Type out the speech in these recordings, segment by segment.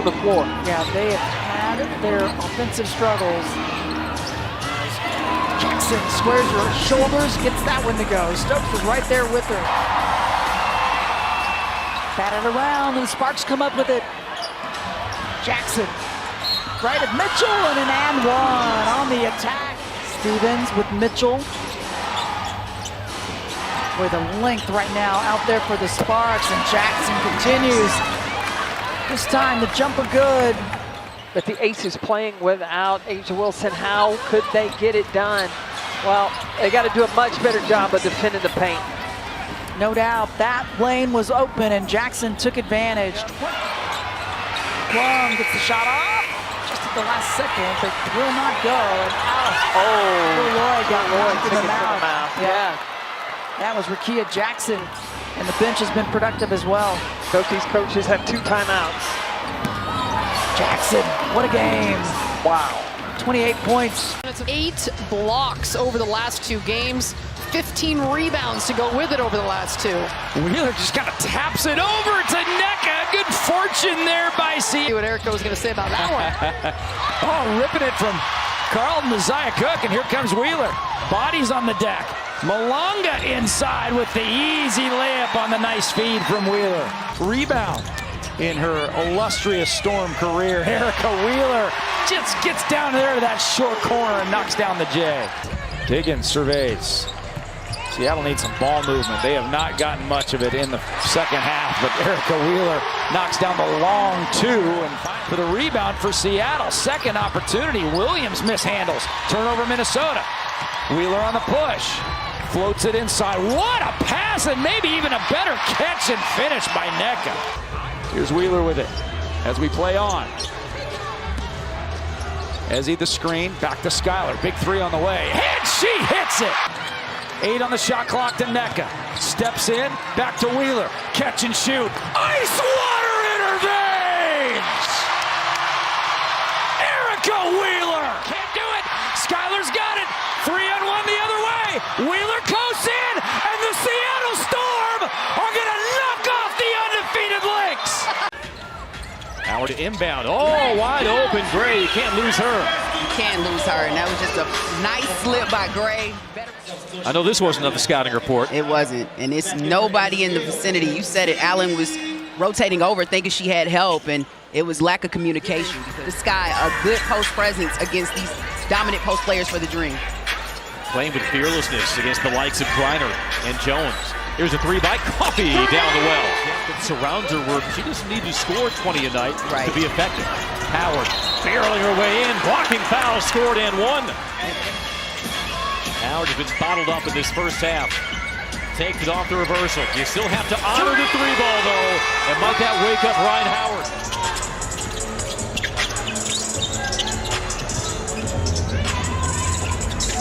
the floor. Yeah, they have had their offensive struggles. Jackson squares her shoulders, gets that one to go. Stokes was right there with her. Batted around, and the Sparks come up with it. Jackson, right at Mitchell, and an and one on the attack. Stevens with Mitchell. Boy, the length right now out there for the Sparks, and Jackson continues. This time the jumper good. But the Aces playing without Asia Wilson, how could they get it done? Well, they got to do a much better job of defending the paint. No doubt, that lane was open and Jackson took advantage. Plum gets the shot off just at the last second, but will not go. And out. Lloyd got knocked in the mouth. Yeah. That was Rickea Jackson, and the bench has been productive as well. Both these coaches have 2 timeouts. Jackson, what a game. Wow. 28 points. 8 blocks over the last 2 games. 15 rebounds to go with it over the last 2. Wheeler just kind of taps it over to Nneka. Good fortune there by C. See what Erica was going to say about that one. Oh, ripping it from Carlton to Zia Cook, and here comes Wheeler. Bodies on the deck. Malonga inside with the easy layup on the nice feed from Wheeler. Rebound in her illustrious Storm career. Erica Wheeler just gets down there to that short corner and knocks down the J. Diggins surveys. Seattle needs some ball movement. They have not gotten much of it in the second half, but Erica Wheeler knocks down the long 2 and for the rebound for Seattle. Second opportunity. Williams mishandles. Turnover Minnesota. Wheeler on the push. Floats it inside. What a pass, and maybe even a better catch and finish by Nneka. Here's Wheeler with it as we play on. Ezzy the screen, back to Skylar. Big 3 on the way, and she hits it. 8 on the shot clock to Nneka. Steps in, back to Wheeler. Catch and shoot. Ice water in her veins! Erica Wheeler! Can't do it! Skylar's got it! 3-on-1 the other way! Wheeler coasts in, and the Seattle Storm are gonna knock off the undefeated Lynx! Howard inbound. Oh, wide open. Gray, you can't lose her. You can't lose her, and that was just a nice slip by Gray. I know this wasn't on the scouting report. It wasn't, and it's nobody in the vicinity. You said it. Allen was rotating over thinking she had help, and it was lack of communication. This guy, a good post presence against these dominant post players for the Dream. Playing with fearlessness against the likes of Griner and Jones. Here's a 3 by Coffey down the well. It surrounds her where she doesn't need to score 20 a night to be effective. Howard barreling her way in, blocking foul, scored and 1. Howard has been bottled up in this first half. Takes it off the reversal. You still have to honor the 3 ball though, and might that wake up Rhyne Howard.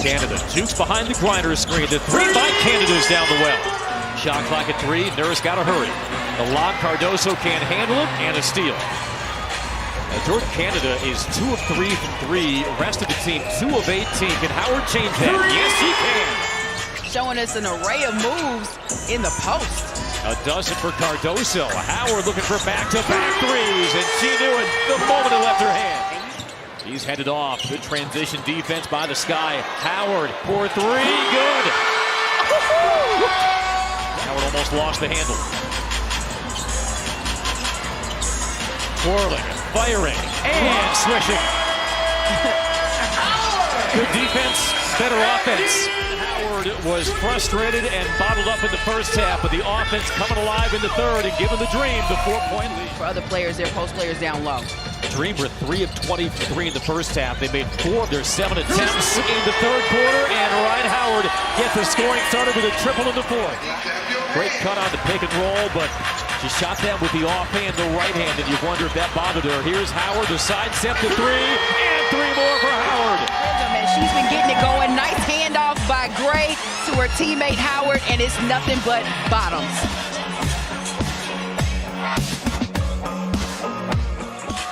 Canada jukes behind the Griner screen. The 3 by Canada's down the well. Shot clock at 3. Nurse got to hurry. The lob, Cardoso can't handle it, and a steal. Jordan Canada is 2 of 3 from 3. Rest of the team 2 of 18. Can Howard change that? Yes, he can. Showing us an array of moves in the post. A dozen for Cardoso. Howard looking for back-to-back 3s, and she knew it the moment it left her hand. He's headed off. Good transition defense by the Sky. Howard for 3. Good. Howard almost lost the handle. Twirling, firing, and swishing. Good defense, better offense. Howard was frustrated and bottled up in the first half, but the offense coming alive in the third and giving the Dream the 4-point lead. For other players, their post players down low. Dream were 3 of 23 in the first half. They made 4 of their 7 attempts in the third quarter, and Rhyne Howard gets the scoring started with a triple in the fourth. Great cut on the pick and roll, but she shot that with the offhand, the right hand, and you wonder if that bothered her. Here's Howard, the side step to 3, and 3 more for Howard. She's been getting it going. Nice handoff by Gray to her teammate Howard, and it's nothing but bottoms.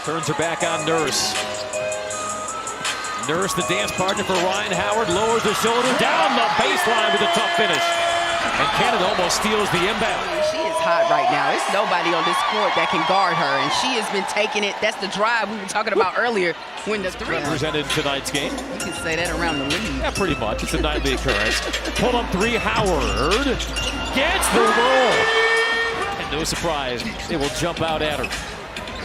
Turns her back on Nurse. Nurse, the dance partner for Rhyne Howard, lowers the shoulder down the baseline with a tough finish. And Canada almost steals the inbound. She is hot right now. It's nobody on this court that can guard her, and she has been taking it. That's the drive we were talking about earlier when the three. Represented in tonight's game. You can say that around the league. Yeah, pretty much. It's a nightly occurrence. Pull up three, Howard gets the roll. And no surprise, they will jump out at her.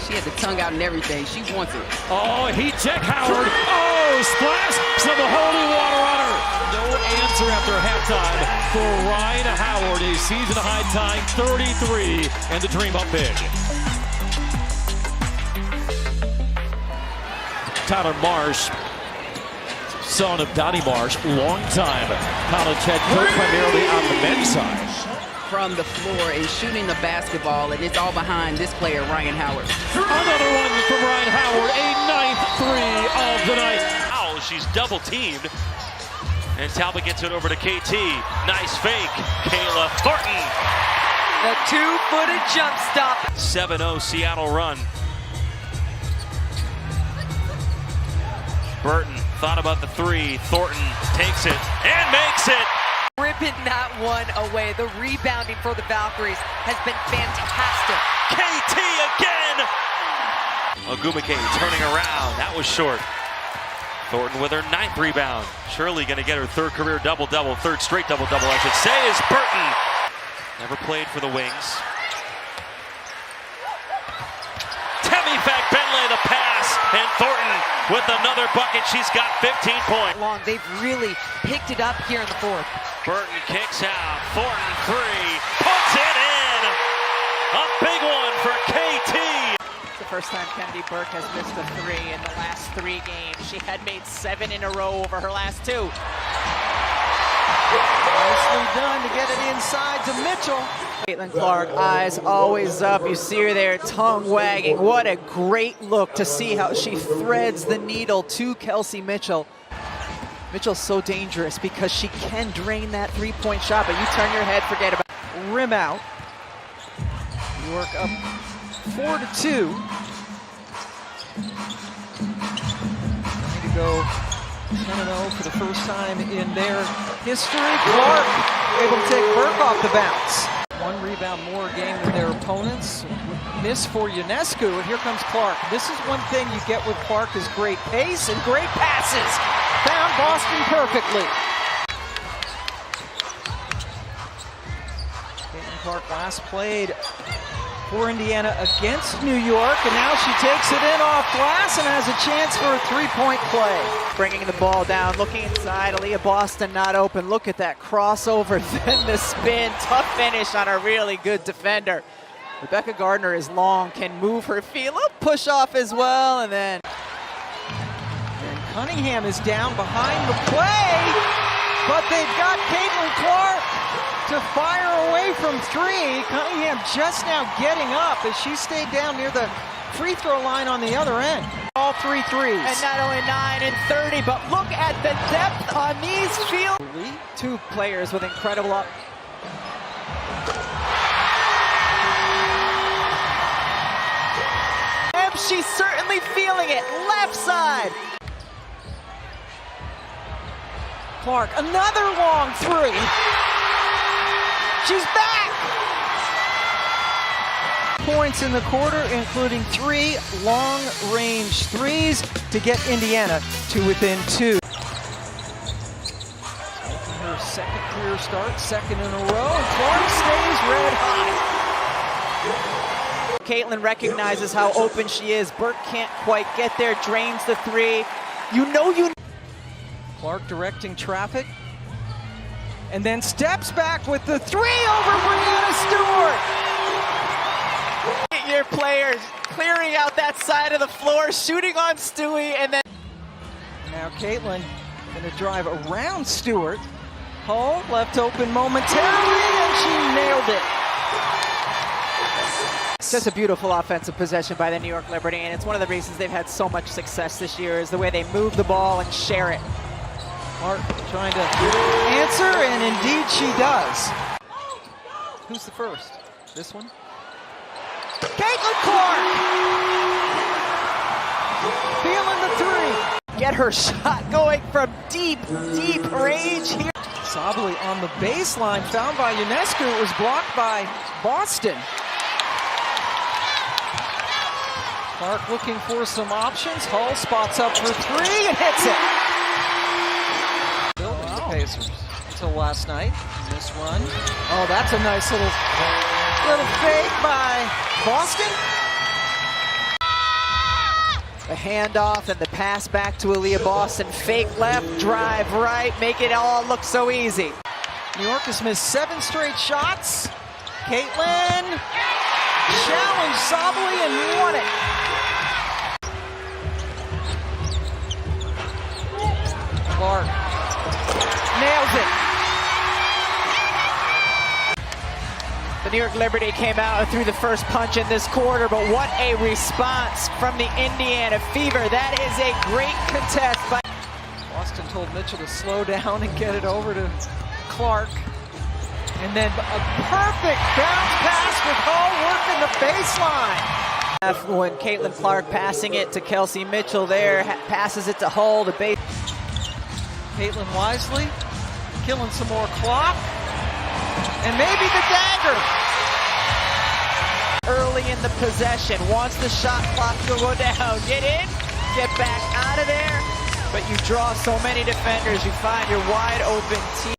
She had the tongue out and everything. She wants it. Oh, heat check, Howard. Oh, splash. Some holy water on her. No answer after halftime for Rhyne Howard. A season-high tying 33, and the dream up big. Tyler Marsh, son of Donnie Marsh, long-time college head coach, primarily on the men's side. From the floor and shooting the basketball, and it's all behind this player, Rhyne Howard. Another one from Rhyne Howard, a ninth three of the night. Now she's double teamed, and Talbot gets it over to KT. Nice fake, Kayla. Thornton. The two-footed jump stop. 7-0 Seattle run. Burton thought about the three. Thornton takes it and makes it. Ripping that one away. The rebounding for the Valkyries has been fantastic. KT again! Ogumake turning around. That was short. Thornton with her ninth rebound. Shirley going to get her third career double-double, third straight double-double, I should say, is Burton. Never played for the Wings. Temi Fagbenle the pass, and Thornton with another bucket. She's got 15 points. They've really picked it up here in the fourth. Burton kicks out. Thornton three. Puts it in. A big one for KT. It's the first time Kennedy Burke has missed a three in the last 3 games. She had made 7 in a row over her last 2. Nicely done to get it inside to Mitchell. Caitlin Clark, eyes always up. You see her there, tongue wagging. What a great look to see how she threads the needle to Kelsey Mitchell. Mitchell's so dangerous because she can drain that 3-point shot, but you turn your head, forget about it. Rim out. New York up 4-2. Ready to go 10-0 for the first time in their history. Clark able to take Burke off the bounce. 1 rebound more a game than their opponents. Miss for Ionescu, and here comes Clark. This is one thing you get with Clark is great pace and great passes. Found Boston perfectly. Caitlin Clark last played for Indiana against New York, and now she takes it in off glass and has a chance for a 3-point play. Bringing the ball down, looking inside, Aaliyah Boston not open. Look at that crossover, then the spin. Tough finish on a really good defender. Rebecca Gardner is long, can move her feet. A little push off as well, and then Cunningham is down behind the play, but they've got Caitlin Clark to fire away from 3. Cunningham just now getting up as she stayed down near the free throw line on the other end. All 3 threes. And not only 9 and 30, but look at the depth on these fields. 2 players with incredible she's certainly feeling it. Left side. Clark, another long 3. She's back. Points in the quarter, including 3 long-range threes to get Indiana to within 2. Her second career start, second in a row, and Clark stays red hot. Caitlin recognizes how open she is. Burke can't quite get there, drains the 3. Clark directing traffic, and then steps back with the 3 over Brianna Stewart. Your players clearing out that side of the floor, shooting on Stewie, and then now Caitlin going to drive around Stewart. Hull left open momentarily, and she nailed it. Just a beautiful offensive possession by the New York Liberty, and it's one of the reasons they've had so much success this year is the way they move the ball and share it. Clark trying to answer, and indeed she does. Who's the first? This one? Caitlin Clark! Feeling the 3. Get her shot going from deep, deep range here. Sabali on the baseline, found by Ionescu. It was blocked by Boston. Clark looking for some options. Hull spots up for three and hits it. Building the Pacers until last night. This run. Oh, that's a nice little fake by Boston. The handoff and the pass back to Aaliyah Boston. Fake left, drive right, make it all look so easy. New York has missed 7 straight shots. Caitlin challenged Sabali and won it. Clark nails it. The New York Liberty came out and threw the first punch in this quarter, but what a response from the Indiana Fever. That is a great contest. Boston told Mitchell to slow down and get it over to Clark. And then a perfect bounce pass with Hull working the baseline. When Caitlin Clark passing it to Kelsey Mitchell there, passes it to Hull, the base. Caitlin wisely, killing some more clock. And maybe the dagger. Early in the possession, wants the shot clock to go down. Get in, get back out of there. But you draw so many defenders, you find your wide open team.